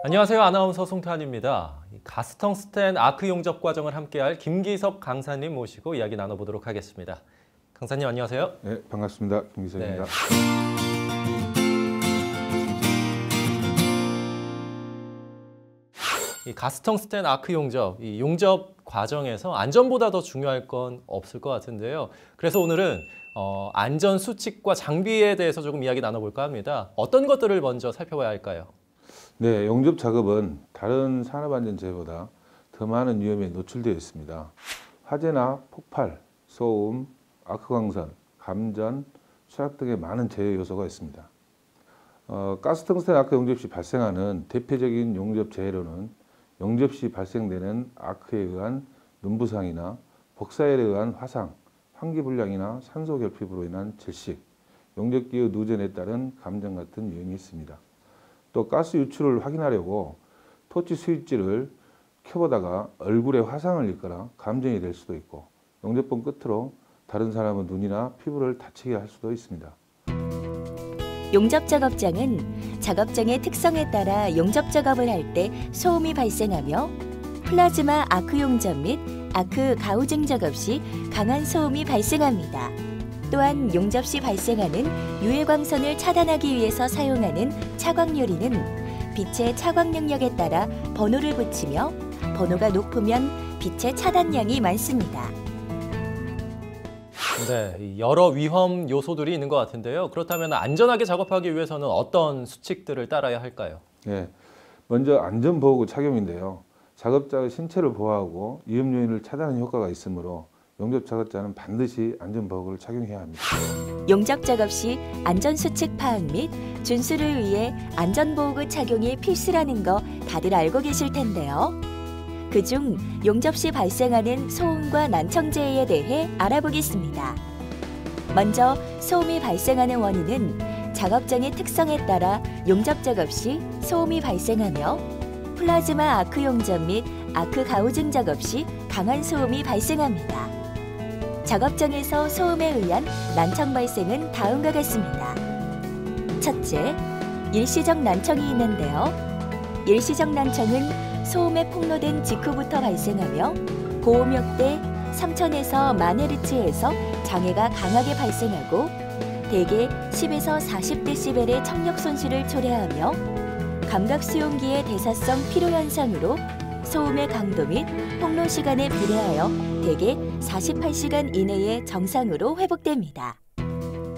안녕하세요. 아나운서 송태환입니다. 가스텅스텐 아크 용접 과정을 함께할 김기석 강사님 모시고 이야기 나눠보도록 하겠습니다. 강사님 안녕하세요. 네, 반갑습니다. 김기석입니다. 이 가스텅스텐 아크 용접, 이 용접 과정에서 안전보다 더 중요할 건 없을 것 같은데요. 그래서 오늘은 안전 수칙과 장비에 대해서 조금 이야기 나눠볼까 합니다. 어떤 것들을 먼저 살펴봐야 할까요? 네, 용접 작업은 다른 산업안전재해보다 더 많은 위험에 노출되어 있습니다. 화재나 폭발, 소음, 아크광선, 감전, 추락 등의 많은 재해 요소가 있습니다. 가스텅스텐 아크 용접 시 발생하는 대표적인 용접 재해로는 용접 시 발생되는 아크에 의한 눈부상이나 복사열에 의한 화상, 환기불량이나 산소 결핍으로 인한 질식, 용접기의 누전에 따른 감전 같은 요인이 있습니다. 또 가스 유출을 확인하려고 토치 스위치를 켜보다가 얼굴에 화상을 입거나 감전이 될 수도 있고, 용접봉 끝으로 다른 사람의 눈이나 피부를 다치게 할 수도 있습니다. 용접 작업장은 작업장의 특성에 따라 용접 작업을 할 때 소음이 발생하며 플라즈마 아크 용접 및 아크 가우징 작업 시 강한 소음이 발생합니다. 또한 용접 시 발생하는 유해 광선을 차단하기 위해서 사용하는 차광유리는 빛의 차광 능력에 따라 번호를 붙이며 번호가 높으면 빛의 차단량이 많습니다. 네, 여러 위험 요소들이 있는 것 같은데요. 그렇다면 안전하게 작업하기 위해서는 어떤 수칙들을 따라야 할까요? 네, 먼저 안전보호구 착용인데요. 작업자의 신체를 보호하고 위험 요인을 차단하는 효과가 있으므로 용접 작업자는 반드시 안전보호구를 착용해야 합니다. 용접 작업 시 안전수칙 파악 및 준수를 위해 안전보호구 착용이 필수라는 거 다들 알고 계실 텐데요. 그중 용접 시 발생하는 소음과 난청재해에 대해 알아보겠습니다. 먼저 소음이 발생하는 원인은 작업장의 특성에 따라 용접 작업 시 소음이 발생하며 플라즈마 아크 용접 및 아크 가우징 작업 시 강한 소음이 발생합니다. 작업장에서 소음에 의한 난청 발생은 다음과 같습니다. 첫째, 일시적 난청이 있는데요. 일시적 난청은 소음에 폭로된 직후부터 발생하며 고음역대 3000에서 1000Hz에서 장애가 강하게 발생하고 대개 10에서 40dB의 청력 손실을 초래하며 감각수용기의 대사성 피로현상으로 소음의 강도 및 폭로 시간에 비례하여 대개 48시간 이내에 정상으로 회복됩니다.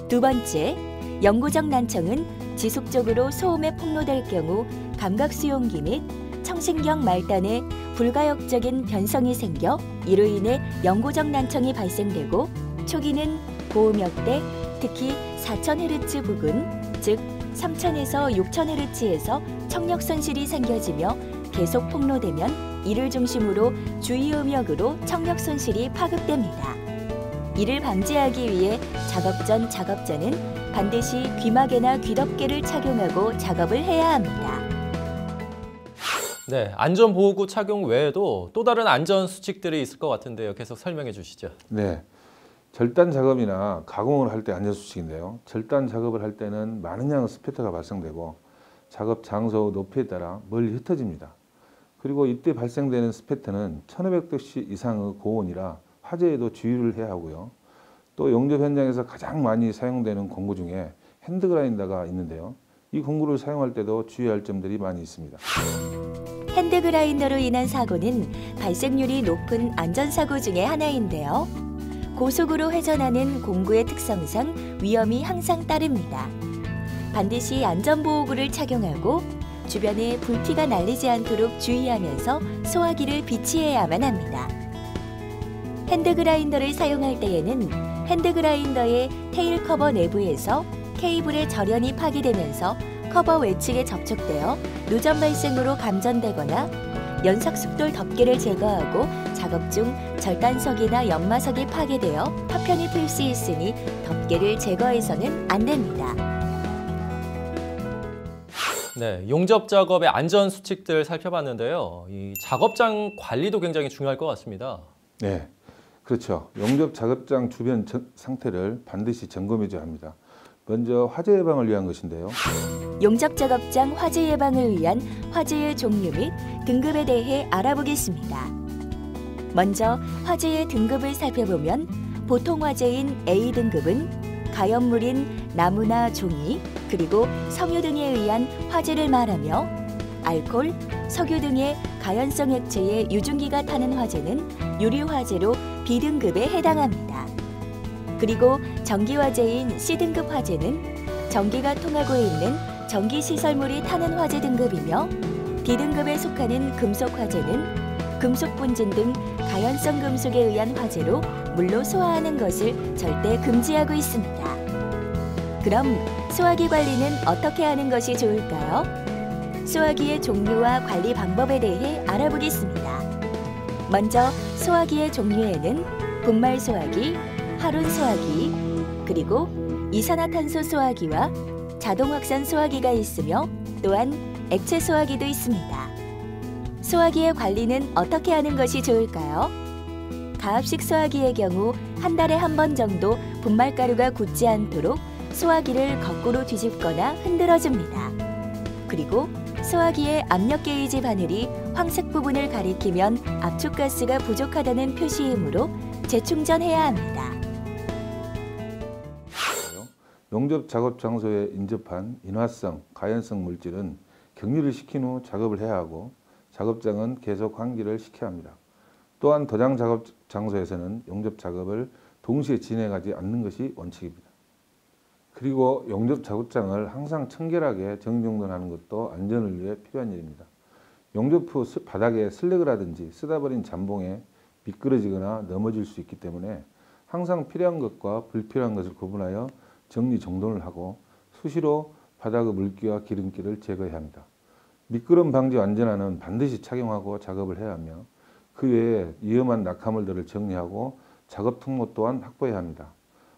두 번째, 영구적 난청은 지속적으로 소음에 폭로될 경우 감각수용기 및 청신경 말단에 불가역적인 변성이 생겨 이로 인해 영구적 난청이 발생되고 초기는 고음역대, 특히 4000Hz 부근, 즉 3000에서 6000Hz에서 청력 손실이 생겨지며 계속 폭로되면 이를 중심으로 주의음역으로 청력 손실이 파급됩니다. 이를 방지하기 위해 작업 전 작업자는 반드시 귀마개나 귀덮개를 착용하고 작업을 해야 합니다. 네, 안전보호구 착용 외에도 또 다른 안전 수칙들이 있을 것 같은데요. 계속 설명해 주시죠. 네, 절단 작업이나 가공을 할 때 안전수칙인데요. 절단 작업을 할 때는 많은 양의 스패터가 발생되고 작업 장소 높이에 따라 멀리 흩어집니다. 그리고 이때 발생되는 스패터는 1500도씨 이상의 고온이라 화재에도 주의를 해야 하고요. 또 용접 현장에서 가장 많이 사용되는 공구 중에 핸드그라인더가 있는데요. 이 공구를 사용할 때도 주의할 점들이 많이 있습니다. 핸드그라인더로 인한 사고는 발생률이 높은 안전사고 중에 하나인데요. 고속으로 회전하는 공구의 특성상 위험이 항상 따릅니다. 반드시 안전보호구를 착용하고 주변에 불티가 날리지 않도록 주의하면서 소화기를 비치해야만 합니다. 핸드그라인더를 사용할 때에는 핸드그라인더의 테일 커버 내부에서 케이블의 절연이 파기되면서 커버 외측에 접촉되어 누전 발생으로 감전되거나 연석숙돌 덮개를 제거하고 작업 중 절단석이나 연마석이 파괴되어 파편이 필 수 있으니 덮개를 제거해서는 안 됩니다. 네, 용접 작업의 안전 수칙들 살펴봤는데요. 이 작업장 관리도 굉장히 중요할 것 같습니다. 네, 그렇죠. 용접 작업장 주변 상태를 반드시 점검해 줘야 합니다. 먼저 화재 예방을 위한 것인데요. 용접 작업장 화재 예방을 위한 화재의 종류 및 등급에 대해 알아보겠습니다. 먼저 화재의 등급을 살펴보면 보통 화재인 A등급은 가연물인 나무나 종이, 그리고 석유 등에 의한 화재를 말하며 알코올, 석유 등의 가연성 액체에 유증기가 타는 화재는 유리화재로 B등급에 해당합니다. 그리고 전기화재인 C등급 화재는 전기가 통하고 있는 전기시설물이 타는 화재 등급이며 D등급에 속하는 금속 화재는 금속 분진 등 가연성 금속에 의한 화재로 물로 소화하는 것을 절대 금지하고 있습니다. 그럼 소화기 관리는 어떻게 하는 것이 좋을까요? 소화기의 종류와 관리 방법에 대해 알아보겠습니다. 먼저 소화기의 종류에는 분말 소화기, 하룬 소화기, 그리고 이산화탄소 소화기와 자동 확산 소화기가 있으며 또한 액체 소화기도 있습니다. 소화기의 관리는 어떻게 하는 것이 좋을까요? 가압식 소화기의 경우 한 달에 한 번 정도 분말가루가 굳지 않도록 소화기를 거꾸로 뒤집거나 흔들어줍니다. 그리고 소화기의 압력 게이지 바늘이 황색 부분을 가리키면 압축가스가 부족하다는 표시이므로 재충전해야 합니다. 용접 작업 장소에 인접한 인화성, 가연성 물질은 격리를 시킨 후 작업을 해야 하고 작업장은 계속 환기를 시켜야 합니다. 또한 도장 작업 장소에서는 용접 작업을 동시에 진행하지 않는 것이 원칙입니다. 그리고 용접 작업장을 항상 청결하게 정리정돈하는 것도 안전을 위해 필요한 일입니다. 용접 후 바닥에 슬래그라든지 쓰다 버린 잠봉에 미끄러지거나 넘어질 수 있기 때문에 항상 필요한 것과 불필요한 것을 구분하여 정리정돈을 하고 수시로 바닥의 물기와 기름기를 제거해야 합니다. 미끄럼 방지 안전화는 반드시 착용하고 작업을 해야 하며 그 외에 위험한 낙하물들을 정리하고 작업 통로 또한 확보해야 합니다.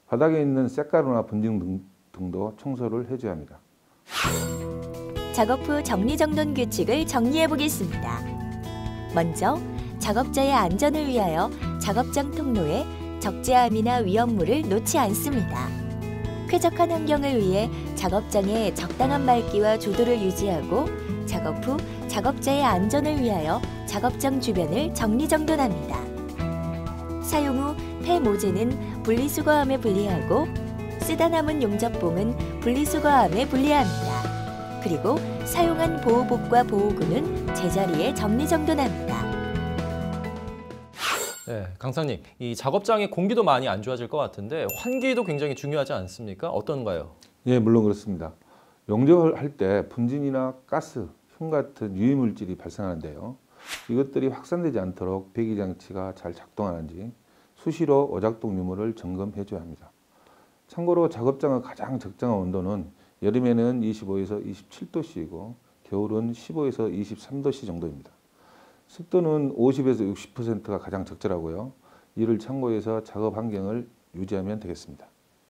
바닥에 있는 쇳가루나 분진 등도 청소를 해줘야 합니다. 작업 후 정리정돈 규칙을 정리해 보겠습니다. 먼저 작업자의 안전을 위하여 작업장 통로에 적재함이나 위험물을 놓지 않습니다. 쾌적한 환경을 위해 작업장에 적당한 맑기와 조도를 유지하고 작업 후 작업자의 안전을 위하여 작업장 주변을 정리정돈합니다. 사용 후 폐모재는 분리수거함에 분리하고 쓰다 남은 용접봉은 분리수거함에 분리합니다. 그리고 사용한 보호복과 보호구는 제자리에 정리정돈합니다. 네, 강사님, 이 작업장의 공기도 많이 안 좋아질 것 같은데 환기도 굉장히 중요하지 않습니까? 어떤가요? 예, 물론 그렇습니다. 용접을 할 때 분진이나 가스, 흉 같은 유해물질이 발생하는데요. 이것들이 확산되지 않도록 배기장치가 잘 작동하는지 수시로 오작동 유무를 점검해 줘야 합니다. 참고로 작업장의 가장 적정한 온도는 여름에는 25에서 27도씨이고 겨울은 15에서 23도씨 정도입니다. 습도는 50에서 60%가 가장 적절하고요. 이를 참고해서 작업 환경을 유지하면 되겠습니다.